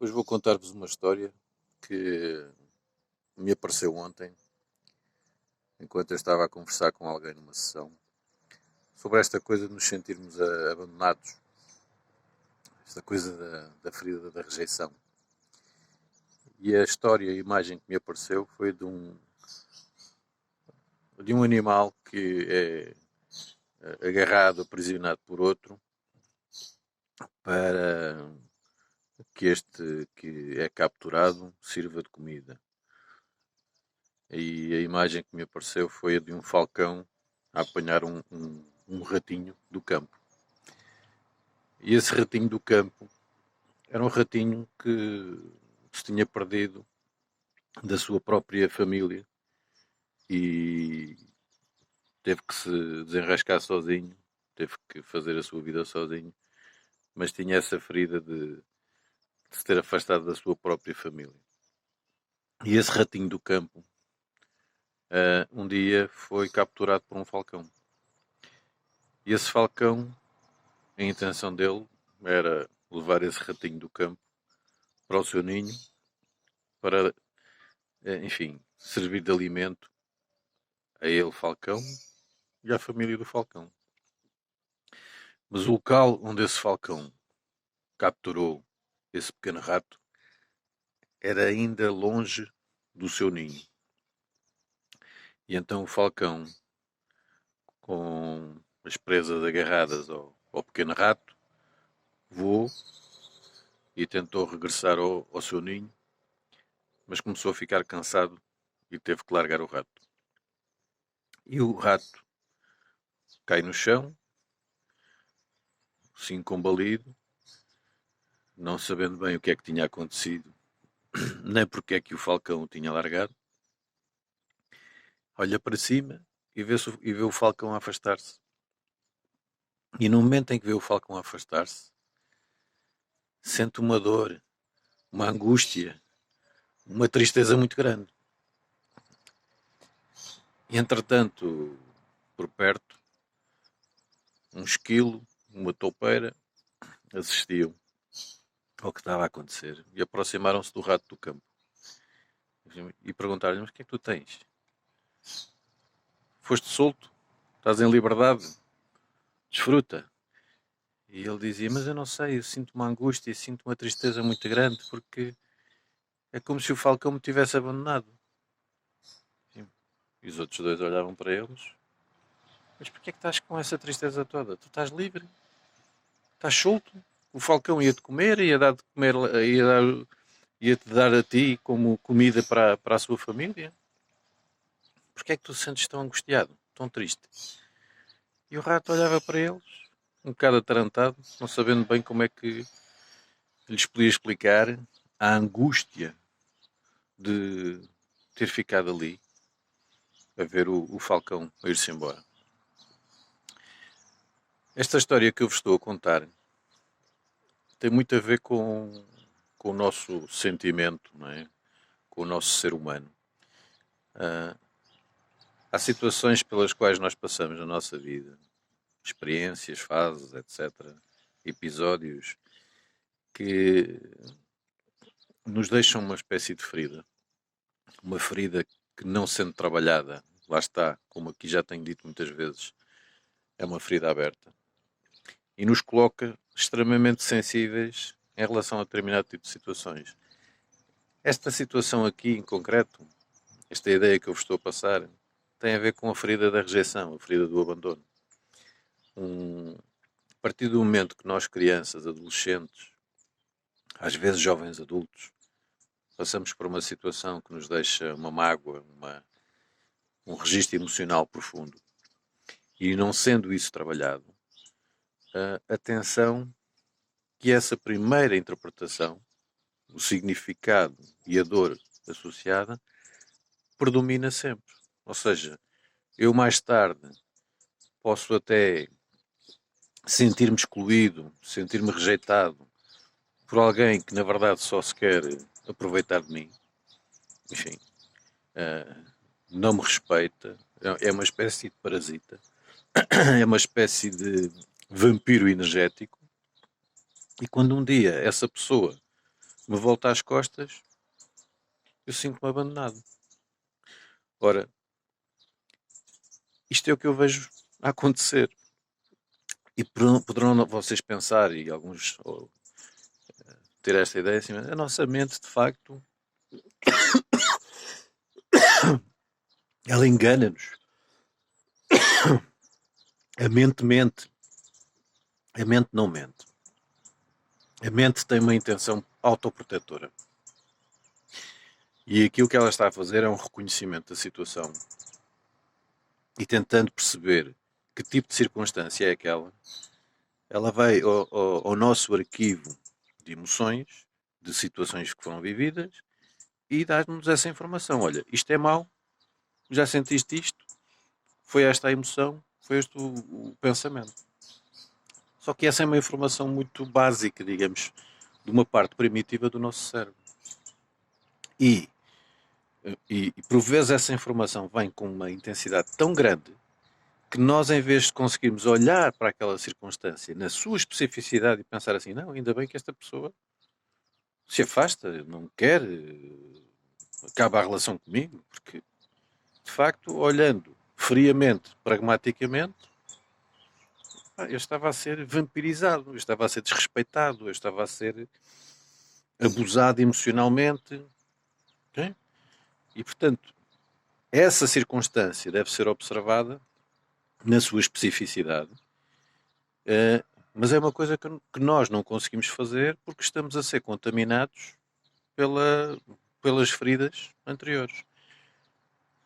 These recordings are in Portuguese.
Hoje vou contar-vos uma história que me apareceu ontem, enquanto eu estava a conversar com alguém numa sessão, sobre esta coisa de nos sentirmos abandonados, esta coisa da ferida da rejeição. E a história, a imagem que me apareceu foi de um animal que é agarrado, aprisionado por outro, para que este que é capturado sirva de comida. E a imagem que me apareceu foi a de um falcão a apanhar um ratinho do campo. E esse ratinho do campo era um ratinho que se tinha perdido da sua própria família e teve que se desenrascar sozinho, teve que fazer a sua vida sozinho, mas tinha essa ferida de se ter afastado da sua própria família. E esse ratinho do campo, um dia foi capturado por um falcão. E esse falcão, a intenção dele era levar esse ratinho do campo para o seu ninho, para, enfim, servir de alimento a ele, falcão, e à família do falcão. Mas o local onde esse falcão capturou esse pequeno rato era ainda longe do seu ninho. E então o falcão, com as presas agarradas ao pequeno rato, voou e tentou regressar ao seu ninho, mas começou a ficar cansado e teve que largar o rato. E o rato cai no chão, assim combalido, não sabendo bem o que é que tinha acontecido, nem porque é que o falcão o tinha largado. Olha para cima e vê o falcão a afastar-se. E no momento em que vê o falcão a afastar-se, sente uma dor, uma angústia, uma tristeza muito grande. E entretanto, por perto, um esquilo, uma toupeira, assistiam ao que estava a acontecer e aproximaram-se do rato do campo e perguntaram-lhe: mas o que é que tu tens? Foste solto? Estás em liberdade? Desfruta. E ele dizia: mas eu não sei, eu sinto uma angústia, sinto uma tristeza muito grande, porque é como se o falcão me tivesse abandonado. E os outros dois olhavam para eles: mas porquê é que estás com essa tristeza toda? Tu estás livre? Estás solto? O falcão ia-te comer, ia dar de comer, ia-te dar a ti como comida para a sua família? Porquê é que tu te sentes tão angustiado, tão triste? E o rato olhava para eles, um bocado atarantado, não sabendo bem como é que lhes podia explicar a angústia de ter ficado ali a ver o falcão a ir-se embora. Esta história que eu vos estou a contar tem muito a ver com o nosso sentimento, não é? Com o nosso ser humano. Há situações pelas quais nós passamos na nossa vida, experiências, fases, etc., episódios que nos deixam uma espécie de ferida. Uma ferida que, não sendo trabalhada, lá está, como aqui já tenho dito muitas vezes, é uma ferida aberta. E nos coloca extremamente sensíveis em relação a determinado tipo de situações. Esta situação aqui em concreto, esta ideia que eu vos estou a passar, tem a ver com a ferida da rejeição, a ferida do abandono. A partir do momento que nós, crianças, adolescentes, às vezes jovens adultos, passamos por uma situação que nos deixa uma mágoa, um registro emocional profundo, e não sendo isso trabalhado, atenção que essa primeira interpretação, o significado e a dor associada, predomina sempre. Ou seja, eu mais tarde posso até sentir-me excluído, sentir-me rejeitado por alguém que na verdade só se quer aproveitar de mim. Enfim, não me respeita, é uma espécie de parasita, é uma espécie de vampiro energético. E quando um dia essa pessoa me volto às costas, eu sinto-me abandonado. Ora, isto é o que eu vejo a acontecer. E poderão vocês pensar, e alguns ter esta ideia, assim, a nossa mente, de facto, ela engana-nos. A mente mente. A mente não mente. A mente tem uma intenção autoprotetora. E aquilo que ela está a fazer é um reconhecimento da situação e tentando perceber que tipo de circunstância é aquela, ela vai ao nosso arquivo de emoções, de situações que foram vividas e dá-nos essa informação. Olha, isto é mau, já sentiste isto, foi esta a emoção, foi este o pensamento. Só que essa é uma informação muito básica, digamos, de uma parte primitiva do nosso cérebro. E por vezes essa informação vem com uma intensidade tão grande que nós, em vez de conseguirmos olhar para aquela circunstância na sua especificidade e pensar assim, não, ainda bem que esta pessoa se afasta, não quer, acaba a relação comigo, porque de facto, olhando friamente, pragmaticamente, eu estava a ser vampirizado, eu estava a ser desrespeitado, eu estava a ser abusado emocionalmente. Okay? E portanto, essa circunstância deve ser observada na sua especificidade, mas é uma coisa que nós não conseguimos fazer porque estamos a ser contaminados pelas feridas anteriores.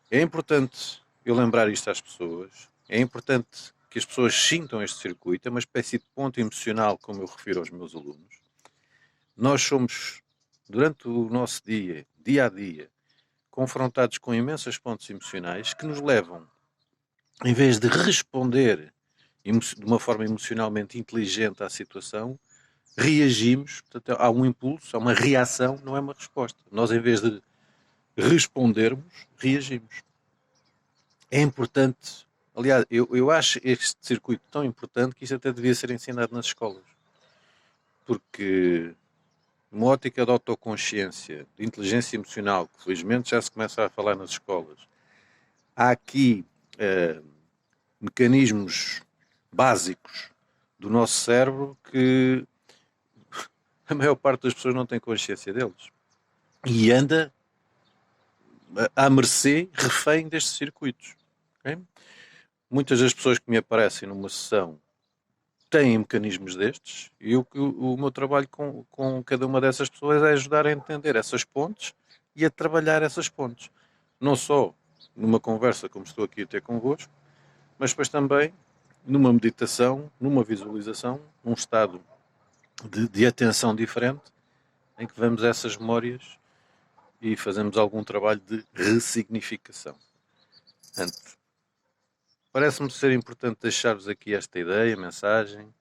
É importante eu lembrar isto às pessoas, é importante que as pessoas sintam este circuito, é uma espécie de ponto emocional, como eu refiro aos meus alunos. Nós somos, durante o nosso dia, dia a dia, confrontados com imensas pontos emocionais que nos levam, em vez de responder de uma forma emocionalmente inteligente à situação, reagimos, portanto, há um impulso, há uma reação, não é uma resposta. Nós, em vez de respondermos, reagimos. É importante, aliás, eu acho este circuito tão importante que isto até devia ser ensinado nas escolas. Porque, numa ótica de autoconsciência, de inteligência emocional, que felizmente já se começa a falar nas escolas, há aqui mecanismos básicos do nosso cérebro que a maior parte das pessoas não tem consciência deles. E anda à mercê, refém destes circuitos. Okay? Muitas das pessoas que me aparecem numa sessão têm mecanismos destes e o meu trabalho com cada uma dessas pessoas é ajudar a entender essas pontes e a trabalhar essas pontes. Não só numa conversa como estou aqui a ter convosco, mas depois também numa meditação, numa visualização, num estado de atenção diferente, em que vemos essas memórias e fazemos algum trabalho de ressignificação. Portanto, parece-me ser importante deixar-vos aqui esta ideia, mensagem,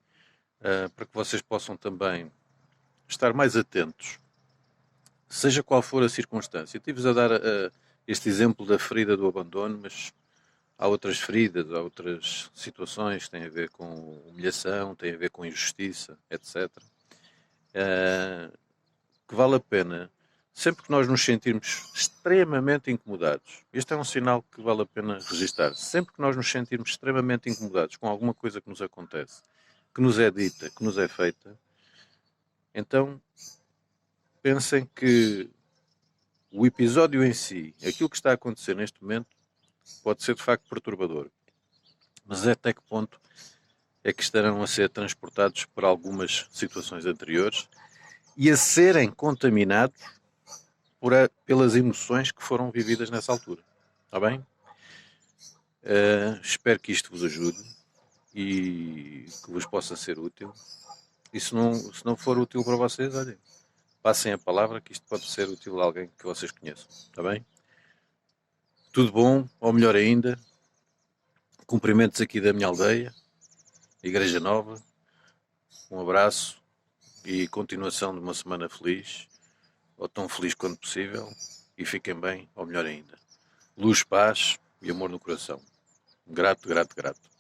para que vocês possam também estar mais atentos, seja qual for a circunstância. Estive-vos a dar este exemplo da ferida do abandono, mas há outras feridas, há outras situações que têm a ver com humilhação, têm a ver com injustiça, etc. Que vale a pena, sempre que nós nos sentirmos extremamente incomodados, este é um sinal que vale a pena registar, sempre que nós nos sentirmos extremamente incomodados com alguma coisa que nos acontece, que nos é dita, que nos é feita, então pensem que o episódio em si, aquilo que está a acontecer neste momento, pode ser de facto perturbador. Mas até que ponto é que estarão a ser transportados por algumas situações anteriores e a serem contaminados pelas emoções que foram vividas nessa altura. Está bem? Espero que isto vos ajude e que vos possa ser útil. E se não for útil para vocês, olhem, passem a palavra que isto pode ser útil a alguém que vocês conheçam. Está bem? Tudo bom, ou melhor ainda, cumprimentos aqui da minha aldeia, Igreja Nova. Um abraço e continuação de uma semana feliz, ou tão feliz quanto possível, e fiquem bem, ou melhor ainda. Luz, paz e amor no coração. Grato, grato, grato.